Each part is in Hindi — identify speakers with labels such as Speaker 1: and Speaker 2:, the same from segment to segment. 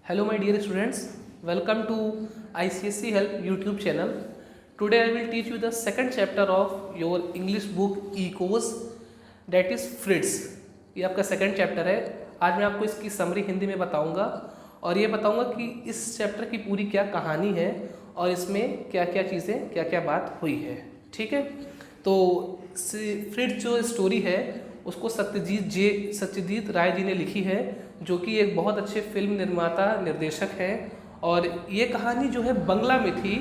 Speaker 1: Hello my dear students, welcome to ICSE Help YouTube channel. Today I will teach you the second chapter of your English book Ecos, that is Fritz. ये आपका सेकंड चैप्टर है। आज मैं आपको इसकी समरी हिंदी में बताऊंगा और ये बताऊंगा कि इस चैप्टर की पूरी क्या कहानी है और इसमें क्या क्या चीज़ें क्या क्या बात हुई है। ठीक है, तो फ्रिट्ज जो स्टोरी है उसको सत्यजीत राय जी ने लिखी है, जो कि एक बहुत अच्छे फिल्म निर्माता निर्देशक हैं। और ये कहानी जो है बंगला में थी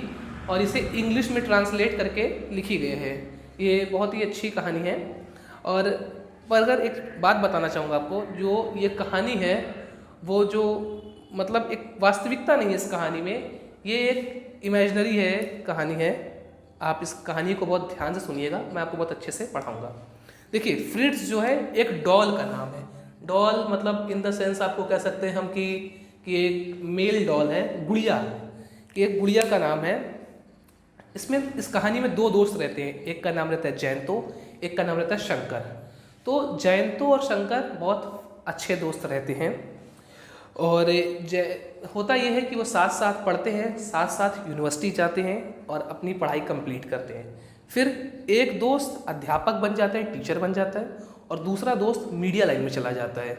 Speaker 1: और इसे इंग्लिश में ट्रांसलेट करके लिखी गई है। ये बहुत ही अच्छी कहानी है। और पर अगर एक बात बताना चाहूँगा आपको, जो ये कहानी है वो जो मतलब एक वास्तविकता नहीं है इस कहानी में, ये एक इमेजिनरी है कहानी है। आप इस कहानी को बहुत ध्यान से सुनिएगा, मैं आपको बहुत अच्छे से पढ़ाऊँगा। देखिए, फ्रिट्ज जो है एक डॉल का नाम है। डॉल मतलब इन द सेंस आपको कह सकते हैं हम कि एक मेल डॉल है, गुड़िया, कि एक गुड़िया का नाम है। इसमें इस कहानी में दो दोस्त रहते हैं, एक का नाम रहता है जयंतो, एक का नाम रहता है शंकर। तो जयंतो और शंकर बहुत अच्छे दोस्त रहते हैं और होता यह है कि वो साथ साथ पढ़ते हैं, साथ साथ यूनिवर्सिटी जाते हैं और अपनी पढ़ाई कंप्लीट करते हैं। फिर एक दोस्त अध्यापक बन जाता है, टीचर बन जाता है, और दूसरा दोस्त मीडिया लाइन में चला जाता है।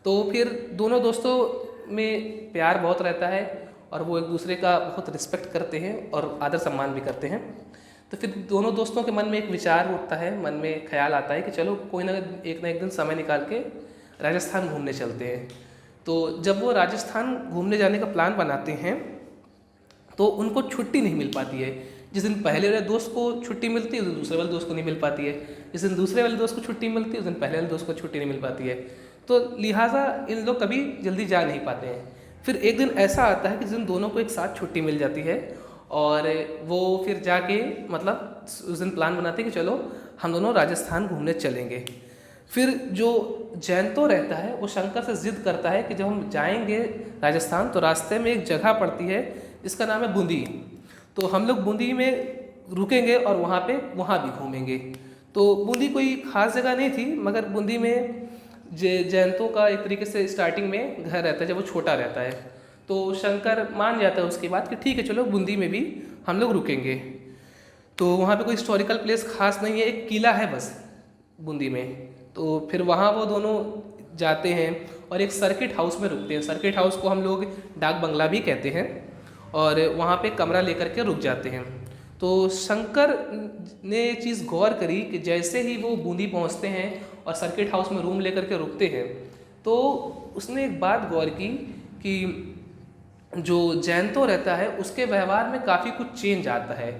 Speaker 1: तो फिर दोनों दोस्तों में प्यार बहुत रहता है और वो एक दूसरे का बहुत रिस्पेक्ट करते हैं और आदर सम्मान भी करते हैं। तो फिर दोनों दोस्तों के मन में एक विचार उठता है, मन में ख्याल आता है कि चलो कोई ना एक दिन समय निकाल के राजस्थान घूमने चलते हैं। तो जब वो राजस्थान घूमने जाने का प्लान बनाते हैं तो उनको छुट्टी नहीं मिल पाती है। जिस दिन पहले वाले दोस्त को छुट्टी मिलती है उस दिन दूसरे वाले दोस्त को नहीं मिल पाती है, जिस दिन दूसरे वाले दोस्त को छुट्टी मिलती है उस दिन पहले वाले दोस्त को छुट्टी नहीं मिल पाती है। तो लिहाजा इन लोग कभी जल्दी जा नहीं पाते हैं। फिर एक दिन ऐसा आता है कि जिस दिन दोनों को एक साथ छुट्टी मिल जाती है और वो फिर जाके मतलब उस दिन प्लान बनाते हैं कि चलो हम दोनों राजस्थान घूमने चलेंगे। फिर जो जयंतो रहता है वो शंकर से ज़िद करता है कि जब हम जाएंगे राजस्थान तो रास्ते में एक जगह पड़ती है जिसका नाम है बूंदी, तो हम लोग बूंदी में रुकेंगे और वहाँ भी घूमेंगे। तो बूंदी कोई ख़ास जगह नहीं थी, मगर बूंदी में जयंतो का एक तरीके से स्टार्टिंग में घर रहता है जब वो छोटा रहता है। तो शंकर मान जाता है उसकी बात कि ठीक है चलो बूंदी में भी हम लोग रुकेंगे। तो वहाँ पे कोई हिस्टोरिकल प्लेस खास नहीं है, एक किला है बस बूंदी में। तो फिर वहाँ वो दोनों जाते हैं और एक सर्किट हाउस में रुकते हैं। सर्किट हाउस को हम लोग डाक बंगला भी कहते हैं और वहाँ पे कमरा लेकर के रुक जाते हैं। तो शंकर ने ये चीज़ गौर करी कि जैसे ही वो बूंदी पहुँचते हैं और सर्किट हाउस में रूम लेकर के रुकते हैं तो उसने एक बात गौर की कि जो जयंतो रहता है उसके व्यवहार में काफ़ी कुछ चेंज आता है।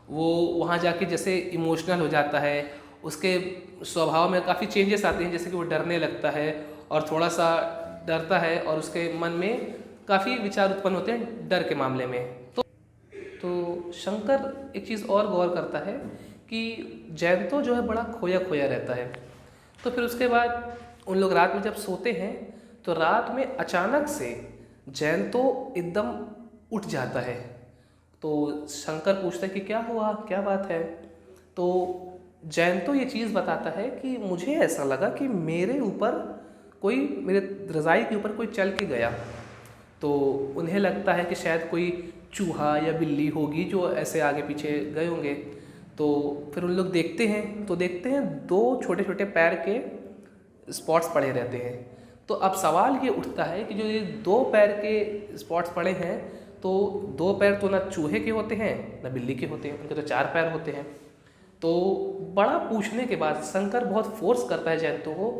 Speaker 1: वो वहाँ जाके जैसे इमोशनल हो जाता है, उसके स्वभाव में काफ़ी चेंजेस आते हैं, जैसे कि वो डरने लगता है और थोड़ा सा डरता है और उसके मन में काफ़ी विचार उत्पन्न होते हैं डर के मामले में। तो शंकर एक चीज़ और गौर करता है कि जयंतो जो है बड़ा खोया खोया रहता है। तो फिर उसके बाद उन लोग रात में जब सोते हैं तो रात में अचानक से जयंतो एकदम उठ जाता है। तो शंकर पूछता है कि क्या हुआ, क्या बात है। तो जयंतो ये चीज़ बताता है कि मुझे ऐसा लगा कि मेरे रज़ाई के ऊपर कोई चल के गया। तो उन्हें लगता है कि शायद कोई चूहा या बिल्ली होगी जो ऐसे आगे पीछे गए होंगे। तो फिर उन लोग देखते हैं दो छोटे छोटे पैर के स्पॉट्स पड़े रहते हैं। तो अब सवाल ये उठता है कि जो ये दो पैर के स्पॉट्स पड़े हैं, तो दो पैर तो ना चूहे के होते हैं ना बिल्ली के होते हैं, उनके तो चार पैर होते हैं। तो बड़ा पूछने के बाद शंकर बहुत फोर्स करता है जयंतो को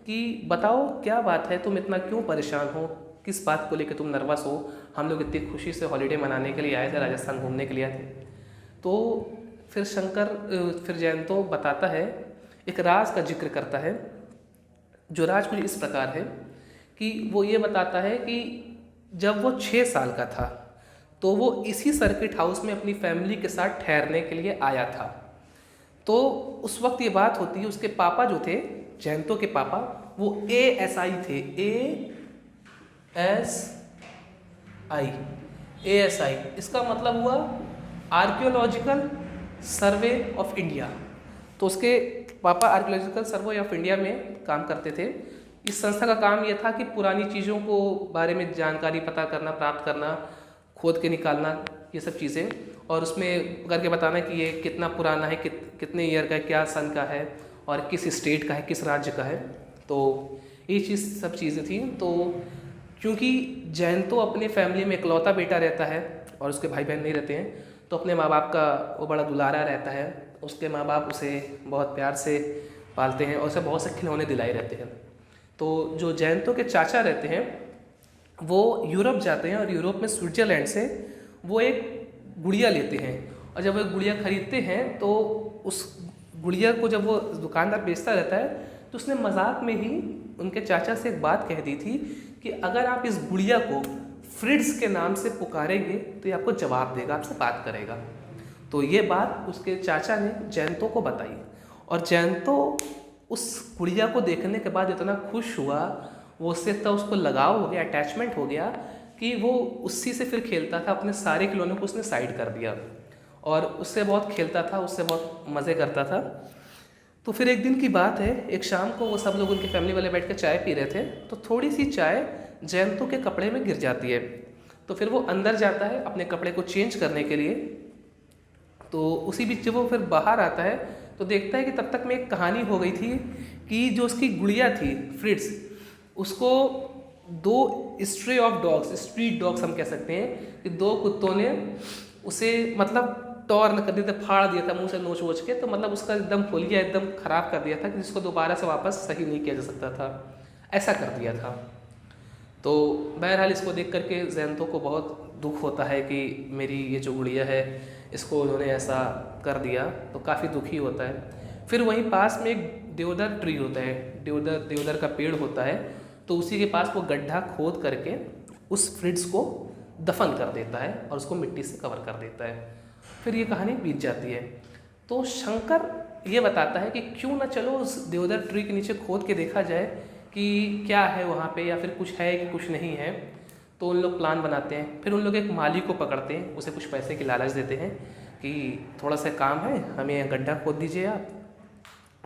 Speaker 1: कि बताओ क्या बात है, तुम इतना क्यों परेशान हो, किस बात को लेकर तुम नर्वस हो, हम लोग इतनी खुशी से हॉलीडे मनाने के लिए आए थे, राजस्थान घूमने के लिए आए थे। तो फिर जयंतो बताता है, एक राज का जिक्र करता है। जो राज कुछ इस प्रकार है कि वो ये बताता है कि जब वो 6 साल का था तो वो इसी सर्किट हाउस में अपनी फैमिली के साथ ठहरने के लिए आया था। तो उस वक्त ये बात होती है, उसके पापा जो थे, जयंतो के पापा, वो ASI थे, ASI। इसका मतलब हुआ आर्कियोलॉजिकल सर्वे ऑफ इंडिया। तो उसके पापा आर्कियोलॉजिकल सर्वे ऑफ इंडिया में काम करते थे। इस संस्था का काम यह था कि पुरानी चीज़ों को बारे में जानकारी पता करना, प्राप्त करना, खोद के निकालना, ये सब चीज़ें, और उसमें करके बताना कि ये कितना पुराना है, कितने ईयर का है, क्या सन का है और किस स्टेट का है, किस राज्य का है। तो ये सब चीज़ें थी। तो क्योंकि जैन तो अपने फैमिली में इकलौता बेटा रहता है और उसके भाई बहन नहीं रहते हैं, तो अपने माँ बाप का वो बड़ा दुलारा रहता है। उसके माँ बाप उसे बहुत प्यार से पालते हैं और उसे बहुत से खिलौने दिलाए रहते हैं। तो जो जयंतो के चाचा रहते हैं वो यूरोप जाते हैं और यूरोप में स्विट्ज़रलैंड से वो एक गुड़िया लेते हैं, और जब वो गुड़िया खरीदते हैं तो उस गुड़िया को जब वो दुकानदार बेचता रहता है तो उसने मजाक में ही उनके चाचा से एक बात कह दी थी कि अगर आप इस गुड़िया को फ्रिड्स के नाम से पुकारेंगे तो ये आपको जवाब देगा, आपसे बात करेगा। तो ये बात उसके चाचा ने जयंतो को बताई, और जयंतो उस गुड़िया को देखने के बाद इतना खुश हुआ, वो उससे इतना उसको लगाव हो गया, अटैचमेंट हो गया कि वो उसी से फिर खेलता था। अपने सारे खिलौनों को उसने साइड कर दिया और उससे बहुत खेलता था, उससे बहुत मज़े करता था। तो फिर एक दिन की बात है, एक शाम को वो सब लोग उनके फैमिली वाले बैठ कर चाय पी रहे थे, तो थोड़ी सी चाय जयंतो के कपड़े में गिर जाती है। तो फिर वो अंदर जाता है अपने कपड़े को चेंज करने के लिए। तो उसी बीच जब वो फिर बाहर आता है तो देखता है कि तब तक में एक कहानी हो गई थी कि जो उसकी गुड़िया थी फ्रिड्स, उसको दो stray of dogs, street dogs हम कह सकते हैं, कि दो कुत्तों ने उसे मतलब टॉर्न कर दिया था, फाड़ दिया था मुंह से नोच वोच के। तो मतलब उसका एकदम खोलिया एकदम ख़राब कर दिया था कि जिसको दोबारा से वापस सही नहीं किया जा सकता था, ऐसा कर दिया था। तो बहरहाल इसको देख करके जयंतो को बहुत दुख होता है कि मेरी ये जो गुड़िया है इसको उन्होंने ऐसा कर दिया, तो काफ़ी दुखी होता है। फिर वहीं पास में एक देवदार ट्री होता है, देवदार का पेड़ होता है, तो उसी के पास वो गड्ढा खोद करके उस फ्रिड्स को दफन कर देता है और उसको मिट्टी से कवर कर देता है। फिर ये कहानी बीत जाती है। तो शंकर ये बताता है कि क्यों ना चलो उस देवदार ट्री के नीचे खोद के देखा जाए कि क्या है वहाँ पे, या फिर कुछ है कि कुछ नहीं है। तो उन लोग प्लान बनाते हैं। फिर उन लोग एक माली को पकड़ते हैं, उसे कुछ पैसे की लालच देते हैं कि थोड़ा सा काम है, हमें गड्ढा खोद दीजिए आप।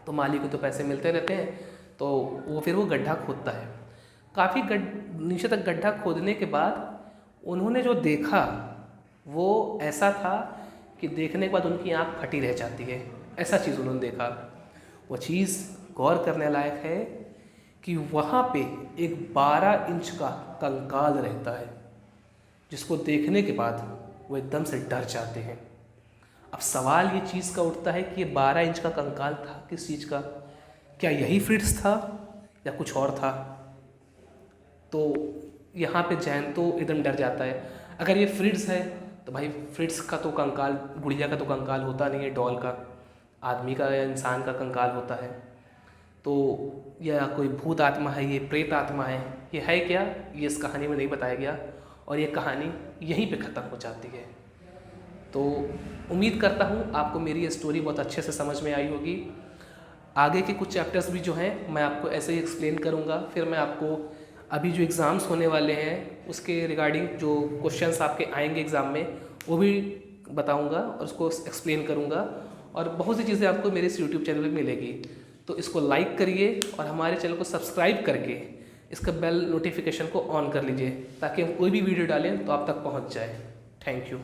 Speaker 1: तो माली को तो पैसे मिलते रहते हैं, तो वो फिर वो गड्ढा खोदता है। काफ़ी नीचे तक गड्ढा खोदने के बाद उन्होंने जो देखा वो ऐसा था कि देखने के बाद उनकी आँख फटी रह जाती है। ऐसा चीज़ उन्होंने देखा। वो चीज़ गौर करने लायक है कि वहाँ पे एक 12 इंच का कंकाल रहता है, जिसको देखने के बाद वो एकदम से डर जाते हैं। अब सवाल ये चीज़ का उठता है कि ये 12 इंच का कंकाल था किस चीज़ का? क्या यही फ्रिड्स था या कुछ और था? तो यहाँ पे जयंतो एकदम डर जाता है। अगर ये फ्रिड्स है तो भाई फ्रिड्स का तो कंकाल, गुड़िया का तो कंकाल होता नहीं है, डॉल का, आदमी का या इंसान का कंकाल होता है। तो यह कोई भूत आत्मा है, ये प्रेत आत्मा है, ये है क्या, ये इस कहानी में नहीं बताया गया, और ये कहानी यहीं पे ख़त्म हो जाती है। तो उम्मीद करता हूँ आपको मेरी ये स्टोरी बहुत अच्छे से समझ में आई होगी। आगे के कुछ चैप्टर्स भी जो हैं मैं आपको ऐसे ही एक्सप्लेन करूँगा। फिर मैं आपको अभी जो एग्ज़ाम्स होने वाले हैं उसके रिगार्डिंग जो क्वेश्चंस आपके आएंगे एग्ज़ाम में वो भी बताऊँगा और उसको एक्सप्लेन करूँगा, और बहुत सी चीज़ें आपको मेरे इस यूट्यूब चैनल पर मिलेगी। तो इसको लाइक करिए और हमारे चैनल को सब्सक्राइब करके इसका बेल नोटिफिकेशन को ऑन कर लीजिए, ताकि हम कोई भी वीडियो डालें तो आप तक पहुंच जाए। Thank you.